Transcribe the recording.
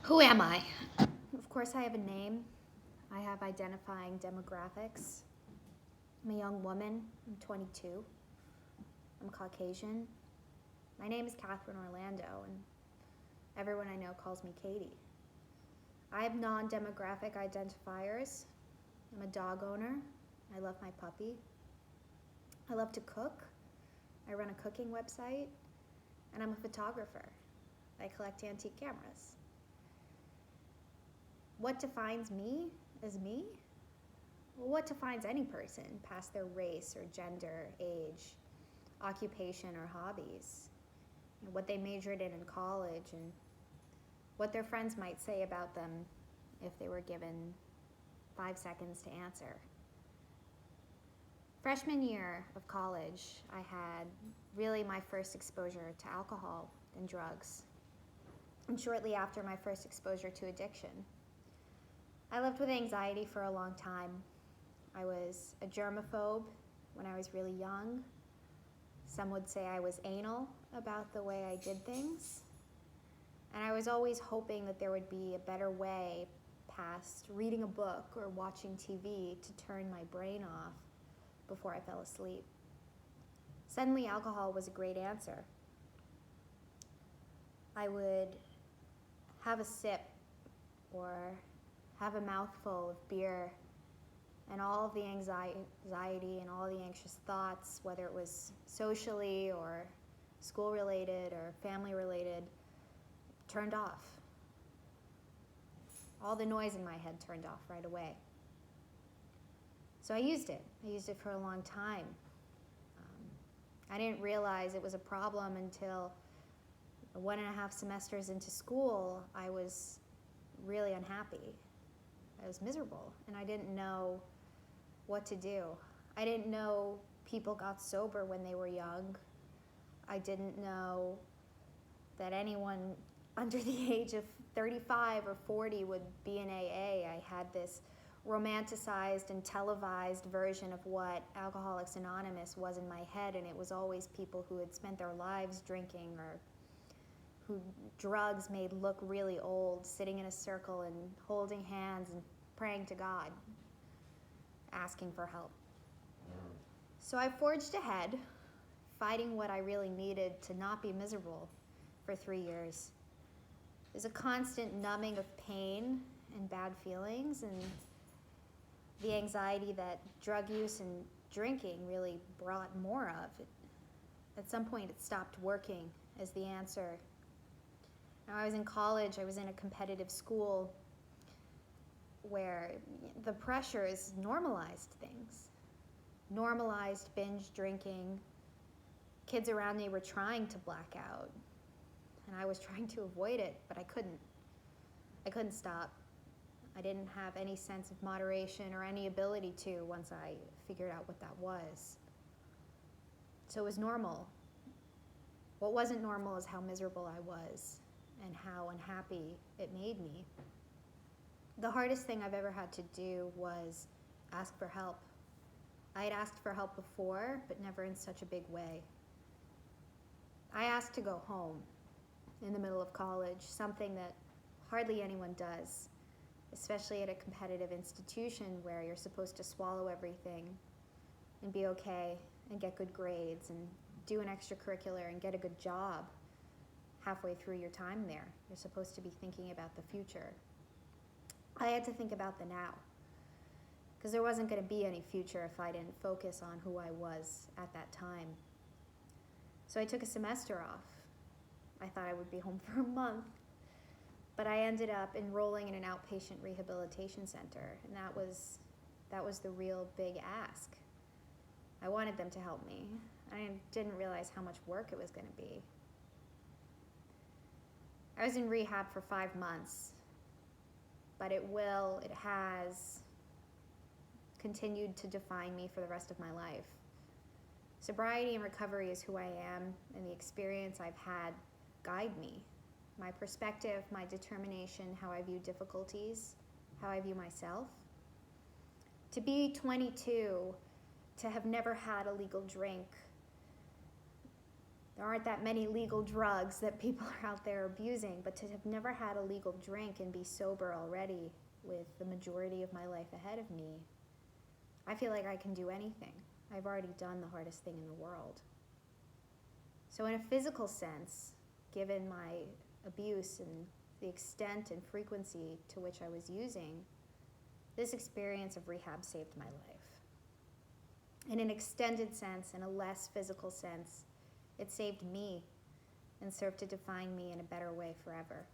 Who am I? Of course, I have a name. I have identifying demographics. I'm a young woman. I'm 22. I'm Caucasian. My name is Catherine Orlando, and everyone I know calls me Katie. I have non demographic identifiers. I'm a dog owner. I love my puppy. I love to cook. I run a cooking website. And I'm a photographer. I collect antique cameras. What defines me as me? Well, what defines any person past their race or gender, age, occupation, or hobbies? What they majored in college and what their friends might say about them if they were given 5 seconds to answer. Freshman year of college, I had really my first exposure to alcohol and drugs, and shortly after my first exposure to addiction. I lived with anxiety for a long time. I was a germaphobe when I was really young. Some would say I was anal about the way I did things. And I was always hoping that there would be a better way past reading a book or watching TV to turn my brain off before I fell asleep. Suddenly, alcohol was a great answer. I would have a sip or have a mouthful of beer, and all of the anxiety and all the anxious thoughts, whether it was socially or school related or family related, turned off. All the noise in my head turned off right away. So I used it. I used it for a long time. I didn't realize it was a problem until 1.5 semesters into school. I was really unhappy. I was miserable, and I didn't know what to do. I didn't know people got sober when they were young. I didn't know that anyone under the age of 35 or 40 would be in AA. I had this romanticized and televised version of what Alcoholics Anonymous was in my head, and it was always people who had spent their lives drinking or who drugs made look really old, sitting in a circle and holding hands and praying to God, asking for help. So I forged ahead, fighting what I really needed to not be miserable for 3 years. There's a constant numbing of pain and bad feelings, and the anxiety that drug use and drinking really brought more of. At some point, it stopped working as the answer. Now, I was in college, I was in a competitive school where the pressures normalized things. Normalized binge drinking. Kids around me were trying to black out, and I was trying to avoid it, but I couldn't. I couldn't stop. I didn't have any sense of moderation or any ability to once I figured out what that was. So it was normal. What wasn't normal is how miserable I was and how unhappy it made me. The hardest thing I've ever had to do was ask for help. I had asked for help before, but never in such a big way. I asked to go home in the middle of college, something that hardly anyone does, especially at a competitive institution where you're supposed to swallow everything and be okay and get good grades and do an extracurricular and get a good job halfway through your time there. You're supposed to be thinking about the future. I had to think about the now, because there wasn't going to be any future if I didn't focus on who I was at that time. So I took a semester off. I thought I would be home for a month, but I ended up enrolling in an outpatient rehabilitation center, and that was the real big ask. I wanted them to help me. I didn't realize how much work it was going to be. I was in rehab for 5 months, but it has continued to define me for the rest of my life. Sobriety and recovery is who I am, and the experience I've had guide me. My perspective, my determination, how I view difficulties, how I view myself. To be 22, to have never had a legal drink, There aren't that many legal drugs that people are out there abusing, but to have never had a legal drink and be sober already with the majority of my life ahead of me, I feel like I can do anything. I've already done the hardest thing in the world. So in a physical sense, given my abuse and the extent and frequency to which I was using, this experience of rehab saved my life. In an extended sense, in a less physical sense, it saved me and served to define me in a better way forever.